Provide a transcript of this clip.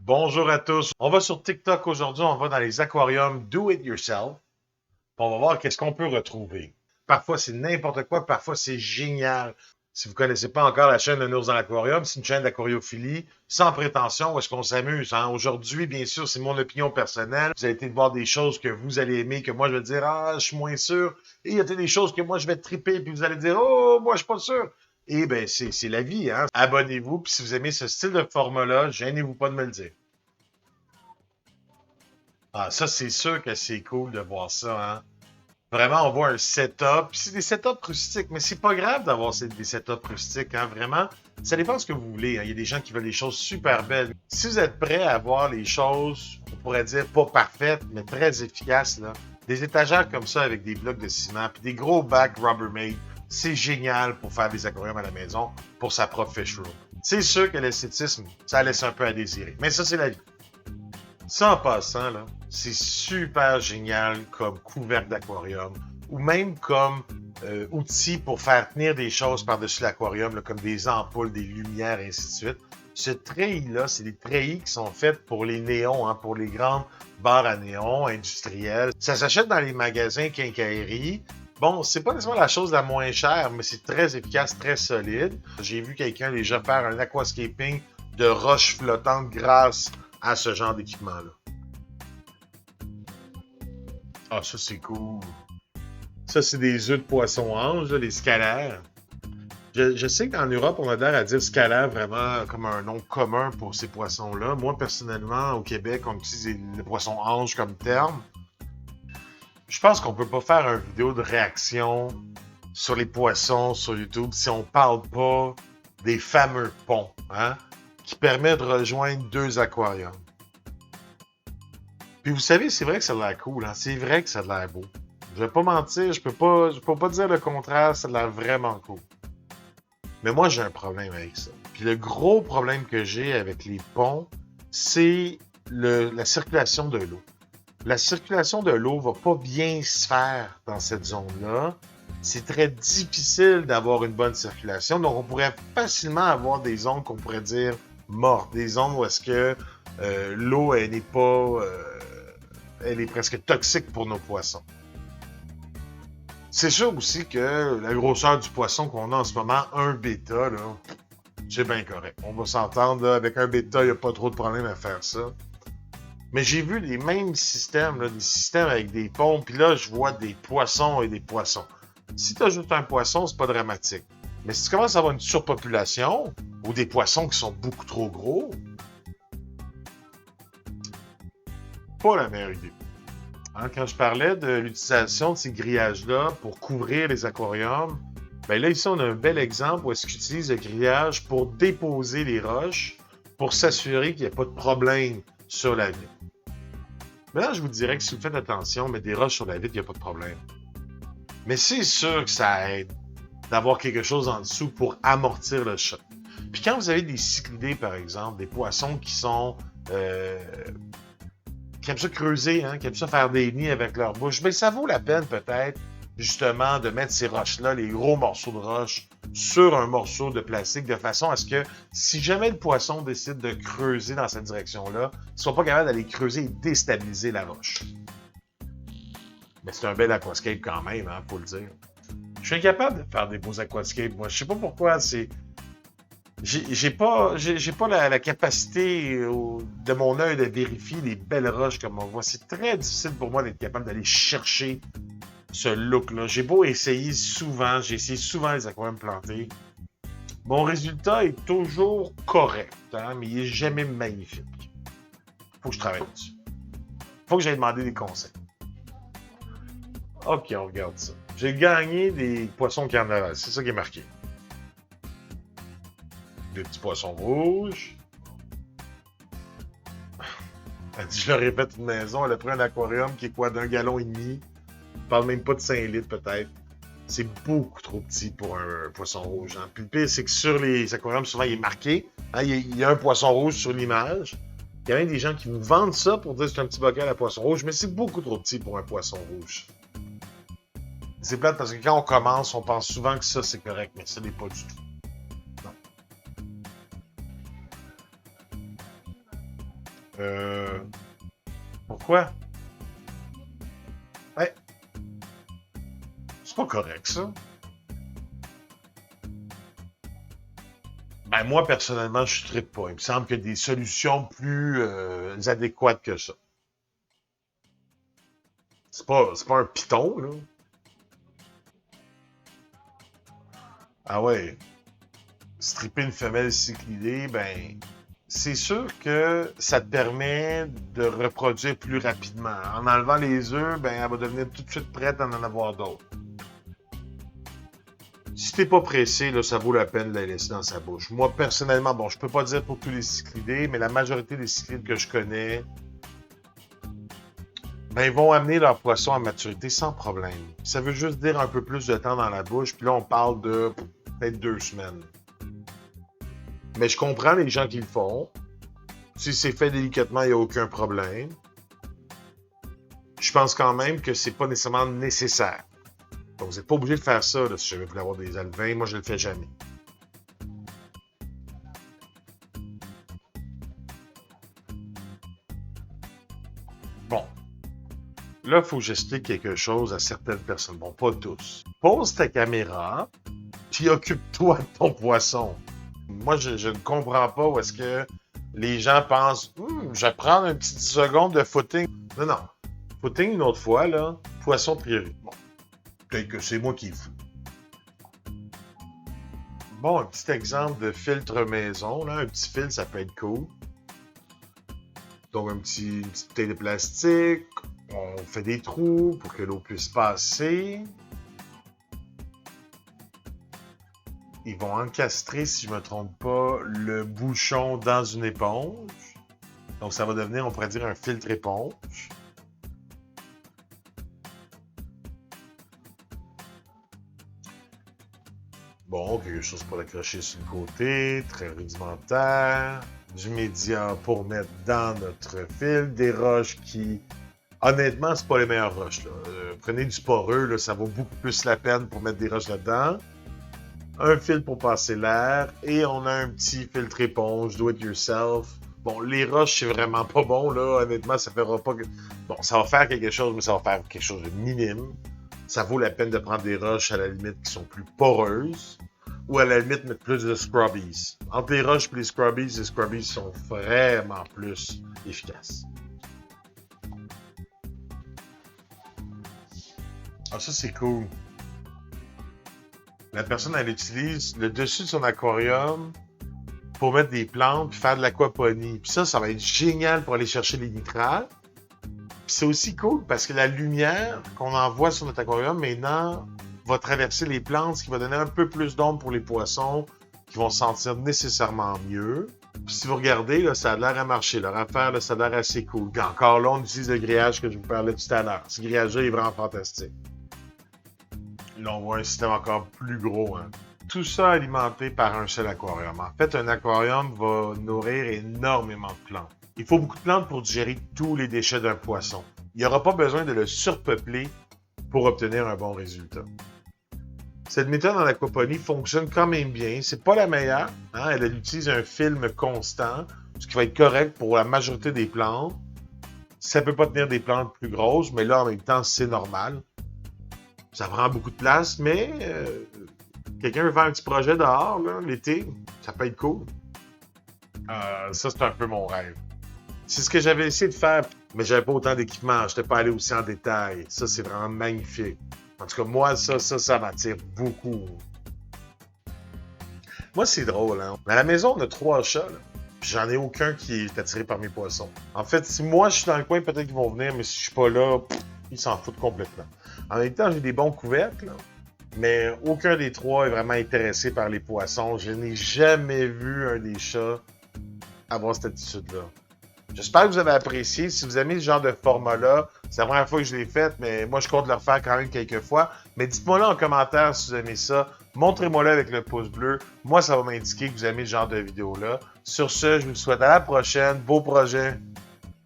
Bonjour à tous. On va sur TikTok aujourd'hui, on va dans les aquariums Do It Yourself. Puis on va voir qu'est-ce qu'on peut retrouver. Parfois c'est n'importe quoi, parfois c'est génial. Si vous connaissez pas encore la chaîne Un ours dans l'aquarium, c'est une chaîne d'aquariophilie sans prétention où est-ce qu'on s'amuse. Hein? Aujourd'hui, bien sûr, c'est mon opinion personnelle. Vous allez peut-être voir des choses que vous allez aimer, que moi je vais dire ah je suis moins sûr. Et il y a des choses que moi je vais triper, puis vous allez dire oh moi je suis pas sûr. Et ben c'est la vie. Hein? Abonnez-vous, puis si vous aimez ce style de format-là, gênez-vous pas de me le dire. Ah, ça, c'est sûr que c'est cool de voir ça, hein. Vraiment, on voit un setup. Puis c'est des setups rustiques, mais c'est pas grave d'avoir des setups rustiques, hein. Vraiment, ça dépend de ce que vous voulez, hein. Il y a des gens qui veulent des choses super belles. Si vous êtes prêt à avoir les choses, on pourrait dire pas parfaites, mais très efficaces, là, des étagères comme ça avec des blocs de ciment, puis des gros bacs Rubbermaid, c'est génial pour faire des aquariums à la maison pour sa propre fish room. C'est sûr que l'esthétisme, ça laisse un peu à désirer. Mais ça, c'est la vie. Ça, en passant, là, c'est super génial comme couvercle d'aquarium ou même comme outil pour faire tenir des choses par-dessus l'aquarium, là, comme des ampoules, des lumières, et ainsi de suite. Ce treillis-là, c'est des treillis qui sont faits pour les néons, hein, pour les grandes barres à néons industrielles. Ça s'achète dans les magasins quincaillerie. Bon, c'est pas nécessairement la chose la moins chère, mais c'est très efficace, très solide. J'ai vu quelqu'un déjà faire un aquascaping de roches flottantes grâce à ce genre d'équipement-là. Ah, ça, c'est cool. Ça, c'est des œufs de poisson-ange, là, les scalaires. Je sais qu'en Europe, on a l'air à dire scalaire vraiment comme un nom commun pour ces poissons-là. Moi, personnellement, au Québec, on utilise le poisson-ange comme terme. Je pense qu'on peut pas faire une vidéo de réaction sur les poissons sur YouTube si on parle pas des fameux ponts, hein, qui permettent de rejoindre deux aquariums. Puis vous savez, c'est vrai que ça a l'air cool, hein? C'est vrai que ça a l'air beau. Je vais pas mentir, je peux pas dire le contraire, ça a l'air vraiment cool. Mais moi, j'ai un problème avec ça. Puis le gros problème que j'ai avec les ponts, c'est la circulation de l'eau. La circulation de l'eau va pas bien se faire dans cette zone-là. C'est très difficile d'avoir une bonne circulation. Donc, on pourrait facilement avoir des zones qu'on pourrait dire mortes. Des zones où est-ce que l'eau, elle n'est pas... elle est presque toxique pour nos poissons. C'est sûr aussi que la grosseur du poisson qu'on a en ce moment, un bêta, là, c'est bien correct. On va s'entendre, là, avec un bêta, il n'y a pas trop de problème à faire ça. Mais j'ai vu les mêmes systèmes, là, des systèmes avec des pompes, puis là, je vois des poissons et des poissons. Si tu as juste un poisson, c'est pas dramatique. Mais si tu commences à avoir une surpopulation, ou des poissons qui sont beaucoup trop gros, pas la meilleure idée. Hein, quand je parlais de l'utilisation de ces grillages-là pour couvrir les aquariums, ben là, ici, on a un bel exemple où est-ce qu'ils utilisent le grillage pour déposer les roches, pour s'assurer qu'il n'y a pas de problème sur la vitre. Maintenant, je vous dirais que si vous faites attention, mettre des roches sur la vitre, il n'y a pas de problème. Mais c'est sûr que ça aide d'avoir quelque chose en dessous pour amortir le choc. Puis quand vous avez des cyclidés, par exemple, des poissons euh, qui aiment ça creuser, hein, qui aiment ça faire des nids avec leur bouche, bien, ça vaut la peine peut-être justement de mettre ces roches-là, les gros morceaux de roche, sur un morceau de plastique de façon à ce que si jamais le poisson décide de creuser dans cette direction-là, il ne soit pas capable d'aller creuser et déstabiliser la roche. Mais c'est un bel aquascape quand même, hein, faut le dire. Je suis incapable de faire des beaux aquascapes, moi. Je sais pas pourquoi, c'est... J'ai pas la capacité de mon œil de vérifier les belles roches comme on voit. C'est très difficile pour moi d'être capable d'aller chercher ce look-là. J'ai beau essayer souvent, j'ai essayé souvent les aquariums plantés. Mon résultat est toujours correct, hein, mais il est jamais magnifique. Faut que je travaille dessus. Faut que j'aille demander des conseils. Ok, on regarde ça. J'ai gagné des poissons carnaval, c'est ça qui est marqué. Des petits poissons rouges. Elle dit, je le répète, une maison, elle a pris un aquarium qui est quoi, d'1,5 gallon. Je parle même pas de 5 litres peut-être. C'est beaucoup trop petit pour un poisson rouge. Hein. Puis le pire, c'est que sur les aquariums, souvent, il est marqué. Hein, il y a un poisson rouge sur l'image. Il y a même des gens qui nous vendent ça pour dire que c'est un petit bocal à poisson rouge, mais c'est beaucoup trop petit pour un poisson rouge. C'est plate parce que quand on commence, on pense souvent que ça, c'est correct, mais ça n'est pas du tout. Non. Euh, Pourquoi? Ouais, c'est pas correct, ça. Ben, moi, personnellement, je ne trippe pas. Il me semble qu'il y a des solutions plus adéquates que ça. C'est pas un piton, là. Ah ouais, stripper une femelle cyclidée, ben, c'est sûr que ça te permet de reproduire plus rapidement. En enlevant les œufs, ben, elle va devenir tout de suite prête à en avoir d'autres. Si t'es pas pressé, là, ça vaut la peine de la laisser dans sa bouche. Moi, personnellement, bon, je peux pas dire pour tous les cyclidés, mais la majorité des cyclides que je connais, ben, ils vont amener leur poisson à maturité sans problème. Ça veut juste dire un peu plus de temps dans la bouche, puis là, on parle de peut-être 2 semaines. Mais je comprends les gens qui le font. Si c'est fait délicatement, il n'y a aucun problème. Je pense quand même que c'est pas nécessairement nécessaire. Donc, vous n'êtes pas obligé de faire ça là, si jamais vous voulez avoir des alevins. Moi, je le fais jamais. Bon, là, il faut que j'explique quelque chose à certaines personnes. Bon, pas tous. Pose ta caméra, puis occupe-toi de ton poisson. Moi, je ne comprends pas où est-ce que les gens pensent je vais prendre un petit 10 secondes de footing. Non, non. Footing une autre fois, là. Poisson priorité. Bon, peut-être que c'est moi qui est fou. Bon, un petit exemple de filtre maison, là. Un petit fil, ça peut être cool. Donc, une petite bouteille de plastique. On fait des trous pour que l'eau puisse passer. Ils vont encastrer, si je me trompe pas, le bouchon dans une éponge. Donc, ça va devenir, on pourrait dire, un filtre éponge. Bon, quelque chose pour l'accrocher sur le côté, très rudimentaire. Du média pour mettre dans notre fil. Des roches qui, honnêtement, c'est pas les meilleures roches, là. Prenez du poreux, là, ça vaut beaucoup plus la peine pour mettre des roches là-dedans. Un fil pour passer l'air et on a un petit filtre éponge, do it yourself. Bon, les roches, c'est vraiment pas bon, là. Honnêtement, ça fera pas que... Bon, ça va faire quelque chose, mais ça va faire quelque chose de minime. Ça vaut la peine de prendre des roches, à la limite, qui sont plus poreuses. Ou à la limite, mettre plus de scrubbies. Entre les scrubbies sont vraiment plus efficaces. Ah, ça, c'est cool. La personne, elle utilise le dessus de son aquarium pour mettre des plantes puis faire de l'aquaponie. Puis ça va être génial pour aller chercher les nitrates. Puis c'est aussi cool parce que la lumière qu'on envoie sur notre aquarium maintenant va traverser les plantes, ce qui va donner un peu plus d'ombre pour les poissons qui vont se sentir nécessairement mieux. Puis si vous regardez, là, ça a l'air à marcher. Leur affaire, là, ça a l'air assez cool. Puis encore là, on utilise le grillage que je vous parlais tout à l'heure. Ce grillage-là est vraiment fantastique. Là, on voit un système encore plus gros. Hein. Tout ça alimenté par un seul aquarium. En fait, un aquarium va nourrir énormément de plantes. Il faut beaucoup de plantes pour digérer tous les déchets d'un poisson. Il n'y aura pas besoin de le surpeupler pour obtenir un bon résultat. Cette méthode en aquaponie fonctionne quand même bien. C'est pas la meilleure. Hein? Elle utilise un film constant, ce qui va être correct pour la majorité des plantes. Ça peut pas tenir des plantes plus grosses, mais là, en même temps, c'est normal. Ça prend beaucoup de place, mais quelqu'un veut faire un petit projet dehors, là, l'été, ça peut être cool. Ça, c'est un peu mon rêve. C'est ce que j'avais essayé de faire, mais j'avais pas autant d'équipement. Je n'étais pas allé aussi en détail. Ça, c'est vraiment magnifique. En tout cas, moi, ça m'attire beaucoup. Moi, c'est drôle, hein. À la maison, on a 3 chats, là. Puis j'en ai aucun qui est attiré par mes poissons. En fait, si moi, je suis dans le coin, peut-être qu'ils vont venir, mais si je suis pas là, ils s'en foutent complètement. En même temps, j'ai des bons couvercles, là, mais aucun des 3 est vraiment intéressé par les poissons. Je n'ai jamais vu un des chats avoir cette attitude-là. J'espère que vous avez apprécié. Si vous aimez ce genre de format-là, c'est la première fois que je l'ai fait, mais moi, je compte le refaire quand même quelques fois. Mais dites-moi là en commentaire si vous aimez ça. Montrez-moi-le avec le pouce bleu. Moi, ça va m'indiquer que vous aimez ce genre de vidéo-là. Sur ce, je vous souhaite à la prochaine. Beau projet!